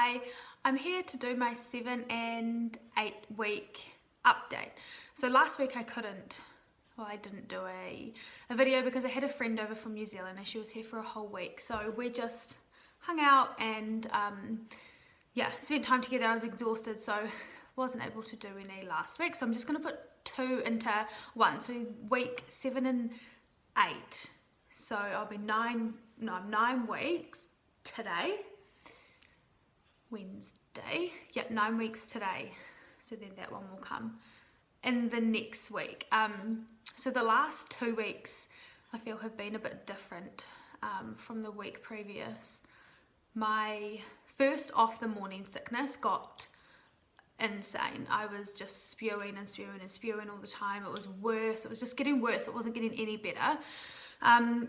Hi, I'm here to do my 7 and 8 week update. So last week I didn't do a video because I had a friend over from New Zealand and she was here for a whole week. So we just hung out and spent time together. I was exhausted, so wasn't able to do any last week. So I'm just going to put 2 into 1. So week 7 and 8. So I'll be 9 weeks today. Wednesday. Yep, 9 weeks today. So then that one will come in the next week. So the last 2 weeks I feel have been a bit different from the week previous. My first off the morning sickness got insane. I was just spewing and spewing and spewing all the time. It was worse. It was just getting worse. It wasn't getting any better.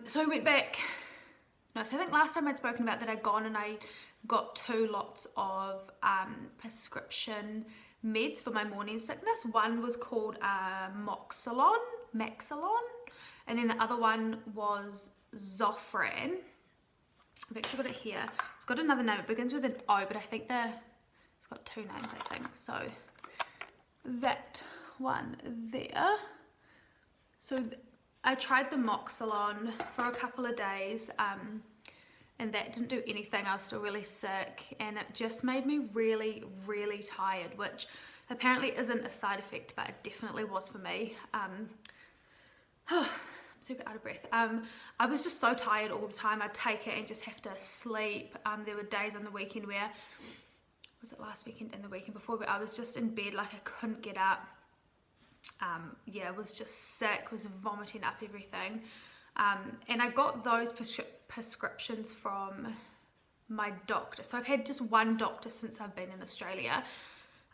So I went back. So I think last time I'd spoken about that I'd gone and I got 2 lots of prescription meds for my morning sickness. One was called Maxolon, and then the other one was Zofran. I've actually got it here. It's got another name. It begins with an O, but I think it's got 2 names, I think. So that one there. So I tried the Maxolon for a couple of days, and that didn't do anything. I was still really sick, and it just made me really, really tired, which apparently isn't a side effect, but it definitely was for me. I'm super out of breath. I was just so tired all the time. I'd take it and just have to sleep. There were days on the weekend where, was it last weekend and the weekend before, but I was just in bed, like I couldn't get up. I was just sick, was vomiting up everything. And I got those prescriptions from my doctor. So I've had just one doctor since I've been in Australia.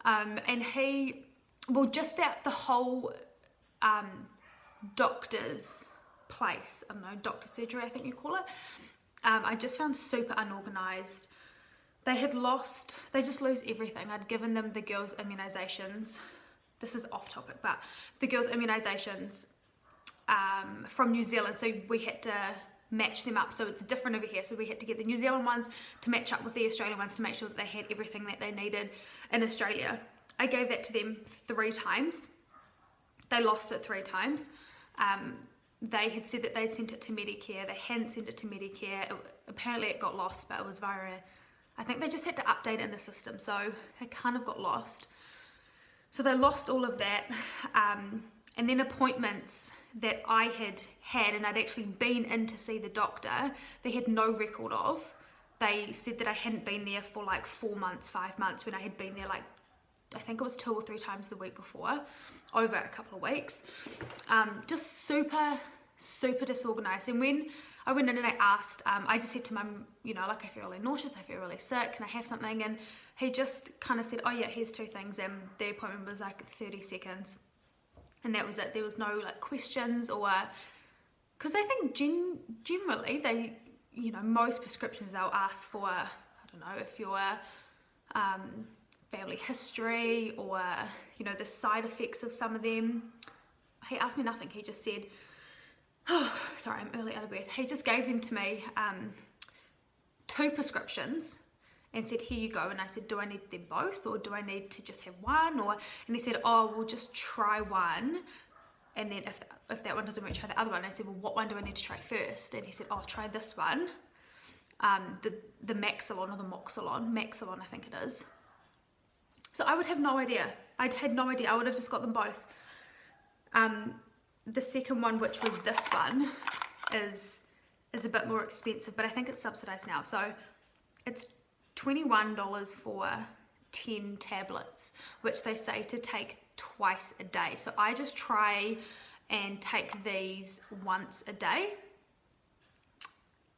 And the whole doctor's place, I don't know, doctor surgery I think you call it, I just found super unorganised. They just lose everything. I'd given them the girls' immunisations. This is off topic, but the girls' immunisations from New Zealand, so we had to match them up, so it's different over here. So we had to get the New Zealand ones to match up with the Australian ones to make sure that they had everything that they needed in Australia. I gave that to them 3 times. They lost it 3 times. They had said that they'd sent it to Medicare. They hadn't sent it to Medicare. Apparently it got lost, but it was I think they just had to update it in the system, so it kind of got lost. So they lost all of that, and then appointments that I had and I'd actually been in to see the doctor, they had no record of. They said that I hadn't been there for like 4 months, 5 months, when I had been there like, I think it was 2 or 3 times the week before, over a couple of weeks. Just super, super disorganized. And when I went in and I asked, I just said to Mum, like I feel really nauseous, I feel really sick, can I have something? And he just kind of said, oh yeah, here's 2 things. And the appointment was like 30 seconds. And that was it. There was no like questions because I think generally they, most prescriptions they'll ask for, I don't know, if your family history or, the side effects of some of them. He asked me nothing. He just said, sorry, I'm really out of breath. He just gave them to me, 2 prescriptions, and said, here you go. And I said, do I need them both, or do I need to just have one? And he said, oh, we'll just try one, and then if that one doesn't work, try the other one. And I said, well, what one do I need to try first? And he said, oh, try this one, the Maxolon or the Maxolon I think it is. So I would have no idea. I'd had no idea. I would have just got them both. The second one, which was this one, is a bit more expensive, but I think it's subsidized now. So it's $21 for 10 tablets, which they say to take twice a day. So I just try and take these once a day,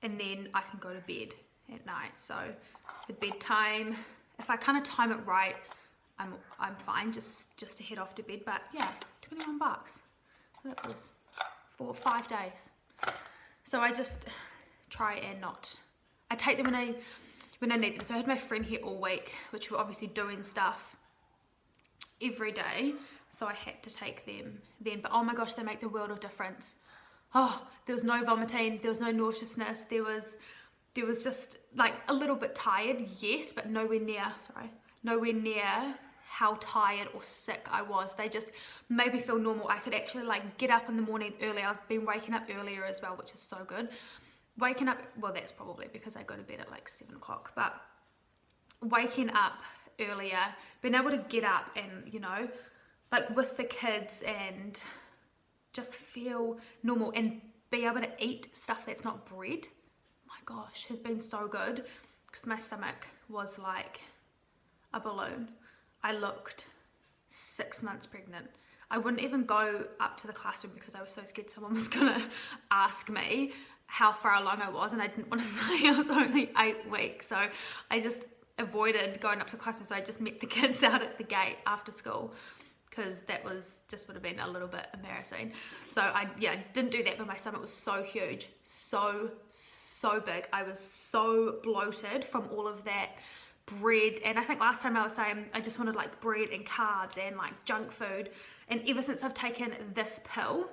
and then I can go to bed at night. So the bedtime, if I kind of time it right, I'm fine just to head off to bed. But yeah, $21. So that was for 5 days. So I just try and I take them when I need them. So I had my friend here all week, which we're obviously doing stuff every day, so I had to take them then. But oh my gosh, they make the world of difference. Oh, there was no vomiting, there was no nauseousness, there was there was just like a little bit tired, yes, but nowhere near how tired or sick I was. They just made me feel normal. I could actually like get up in the morning early. I've been waking up earlier as well, which is so good. Waking up, well, that's probably because I go to bed at like 7 o'clock, but waking up earlier, being able to get up and, you know, like with the kids and just feel normal and be able to eat stuff that's not bread, my gosh, has been so good, because my stomach was like a balloon. I looked 6 months pregnant. I wouldn't even go up to the classroom because I was so scared someone was gonna ask me how far along I was, and I didn't want to say I was only 8 weeks. So I just avoided going up to classroom. So I just met the kids out at the gate after school, because that was just would have been a little bit embarrassing. So I didn't do that, but my stomach was so huge, so big. I was so bloated from all of that bread, and I think last time I was saying I just wanted like bread and carbs and like junk food, and ever since I've taken this pill,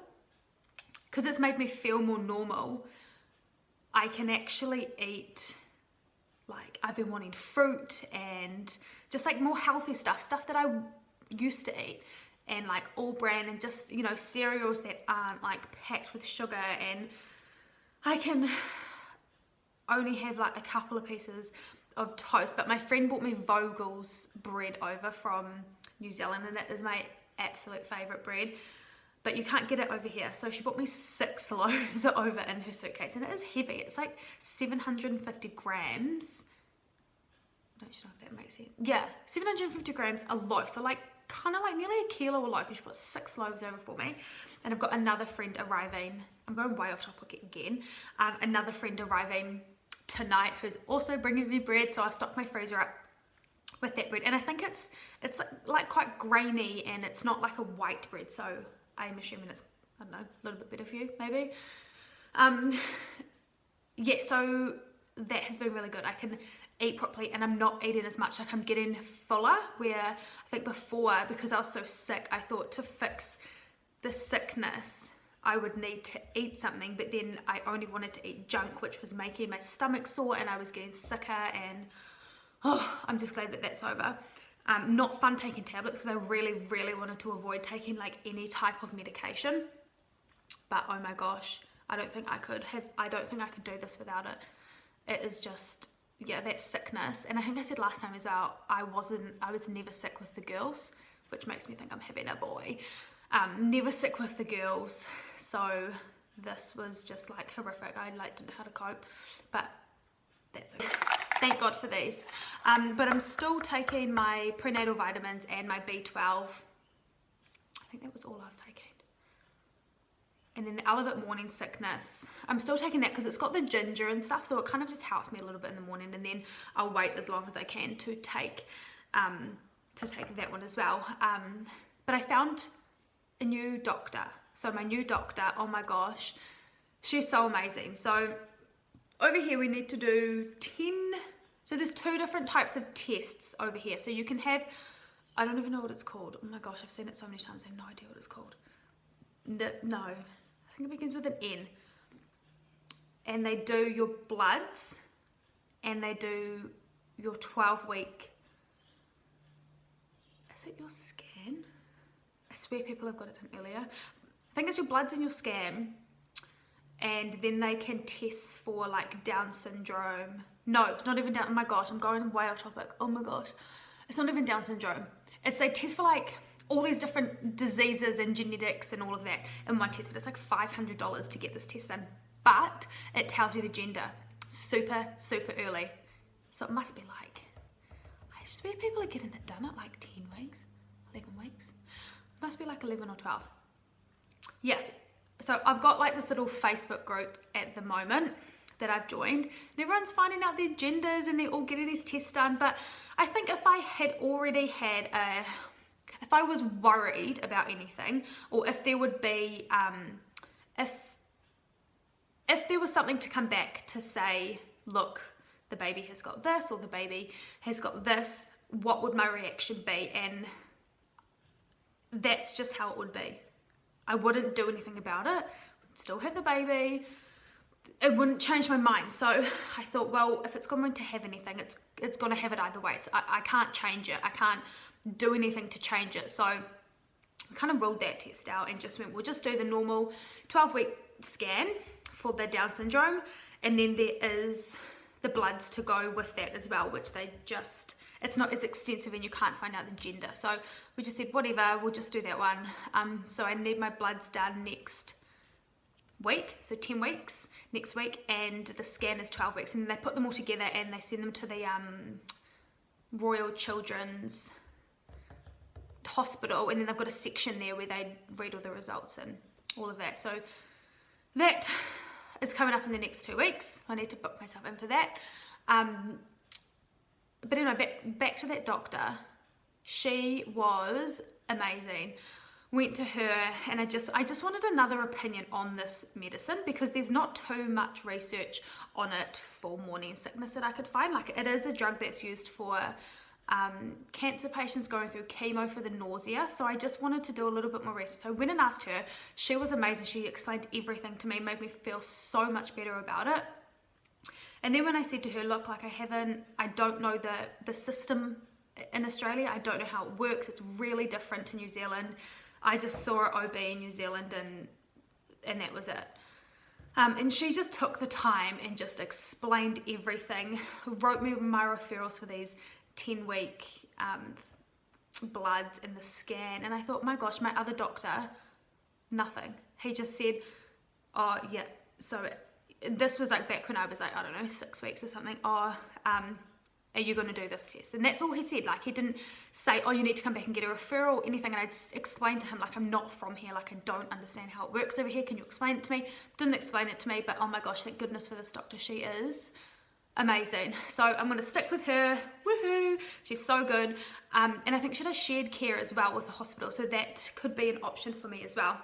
because it's made me feel more normal, I can actually eat, like I've been wanting fruit and just like more healthy stuff that I used to eat, and like all brand, and just, you know, cereals that aren't like packed with sugar, and I can only have like a couple of pieces of toast. But my friend bought me Vogel's bread over from New Zealand, and it is my absolute favorite bread, but you can't get it over here. So she bought me 6 loaves over in her suitcase, and it is heavy. It's like 750 grams. I don't know if that makes sense. Yeah, 750 grams a loaf. So like kind of like nearly a kilo a loaf. And she bought 6 loaves over for me. And I've got another friend arriving. I'm going way off topic again. Another friend arriving tonight who's also bringing me bread. So I've stocked my freezer up with that bread. And I think it's like quite grainy, and it's not like a white bread. So I'm assuming it's, I don't know, a little bit better for you, maybe. Yeah, so that has been really good. I can eat properly, and I'm not eating as much. Like I'm getting fuller, where I think before, because I was so sick, I thought to fix the sickness I would need to eat something, but then I only wanted to eat junk, which was making my stomach sore, and I was getting sicker, and I'm just glad that that's over. Not fun taking tablets, because I really wanted to avoid taking like any type of medication, but oh my gosh, I don't think I could do this without it. It is just, yeah, that sickness. And I think I said last time as well, I was never sick with the girls, which makes me think I'm having a boy. Never sick with the girls, so this was just like horrific. I like didn't know how to cope, but that's okay. Thank God for these. But I'm still taking my prenatal vitamins and my B12. I think that was all I was taking. And then the Elevate Morning Sickness, I'm still taking that because it's got the ginger and stuff, so it kind of just helps me a little bit in the morning, and then I'll wait as long as I can to take that one as well. But I found a new doctor. So my new doctor, oh my gosh, she's so amazing. So over here we need to do 10, so there's 2 different types of tests over here. So you can have, I don't even know what it's called. Oh my gosh, I've seen it so many times, I have no idea what it's called. No, I think it begins with an N. And they do your bloods, and they do your 12-week, is it your scan? I swear people have got it done earlier. I think it's your bloods and your scan, and then they can test for like Down syndrome. No, it's not even Down, oh my gosh, I'm going way off topic. Oh my gosh, it's not even Down syndrome. They test for like all these different diseases and genetics and all of that in one test, but it's like $500 to get this test done. But it tells you the gender super early. So it must be like, I swear people are getting it done at like 10 weeks, 11 weeks. It must be like 11 or 12. Yes, so I've got like this little Facebook group at the moment that I've joined, and everyone's finding out their genders and they're all getting these tests done. But I think if I had already had if I was worried about anything, or if there would be, if there was something to come back to say, look, the baby has got this, or the baby has got this, what would my reaction be? And that's just how it would be. I wouldn't do anything about it. Would still have the baby. it wouldn't change my mind. So I thought, well, if it's going to have anything, it's going to have it either way. So I can't change it. I can't do anything to change it. So I kind of ruled that test out and just went, we'll just do the normal 12-week scan for the Down syndrome, and then there is the bloods to go with that as well, which they just, it's not as extensive and you can't find out the gender. So we just said, whatever, we'll just do that one. So I need my bloods done next week, so 10 weeks next week, and the scan is 12 weeks, and then they put them all together and they send them to the Royal Children's Hospital, and then they've got a section there where they read all the results and all of that. So that is coming up in the next 2 weeks. I need to book myself in for that. But anyway, back to that doctor. She was amazing. Went to her, and I just wanted another opinion on this medicine, because there's not too much research on it for morning sickness that I could find. Like, it is a drug that's used for cancer patients going through chemo for the nausea. So I just wanted to do a little bit more research. So I went and asked her. She was amazing. She explained everything to me, made me feel so much better about it. And then when I said to her, look, like I don't know the system in Australia. I don't know how it works. It's really different to New Zealand. I just saw an OB in New Zealand, and that was it. And she just took the time and just explained everything, wrote me my referrals for these 10-week bloods and the scan. And I thought, my gosh, my other doctor, nothing. He just said, oh yeah, so this was like back when I was like, I don't know, 6 weeks or something. Oh, are you going to do this test? And that's all he said. Like, he didn't say, oh, you need to come back and get a referral or anything. And I'd explained to him, like, I'm not from here. Like, I don't understand how it works over here. Can you explain it to me? Didn't explain it to me, but oh my gosh, thank goodness for this doctor. She is amazing. So I'm going to stick with her. Woohoo! She's so good. And I think she does shared care as well with the hospital. So that could be an option for me as well,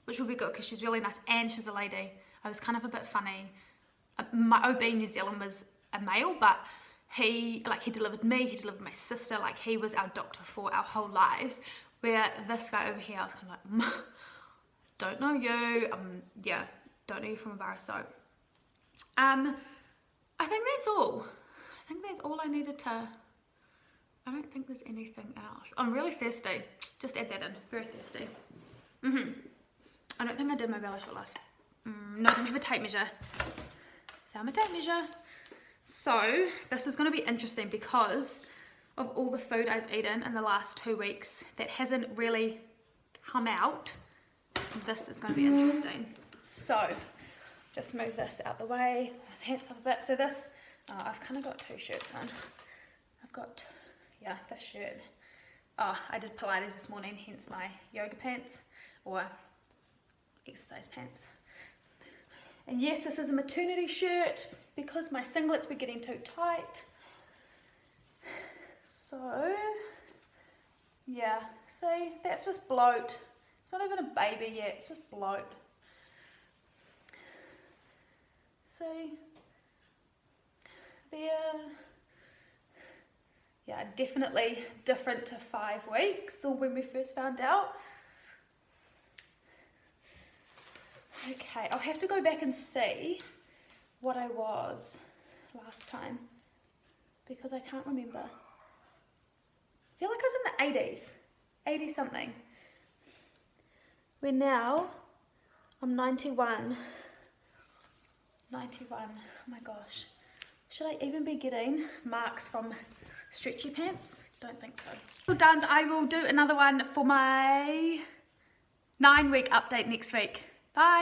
which will be good because she's really nice and she's a lady. I was kind of a bit funny. My OB in New Zealand was a male, but he delivered me, he delivered my sister, like he was our doctor for our whole lives. Where this guy over here, I was kind of like, don't know you, yeah, don't know you from a bar. So, I think that's all. I think that's all I needed to, I don't think there's anything else. I'm really thirsty, just add that in, very thirsty. I don't think I did my belly shot last. No, I didn't have a tape measure. Found my tape measure. So this is going to be interesting because of all the food I've eaten in the last 2 weeks that hasn't really come out. This is going to be interesting. So just move this out the way, my pants off a bit. So this, I've kind of got 2 shirts on. I've got, yeah, this shirt. Oh, I did Pilates this morning, hence my yoga pants or exercise pants. And yes, this is a maternity shirt because my singlets were getting too tight. So, yeah, see, that's just bloat. It's not even a baby yet, it's just bloat. See, there, yeah, definitely different to 5 weeks or when we first found out. Okay, I'll have to go back and see what I was last time because I can't remember. I feel like I was in the 80s, 80 something. Where now I'm 91. 91, oh my gosh. Should I even be getting marks from stretchy pants? Don't think so. Well done, I will do another one for my 9-week update next week. Bye.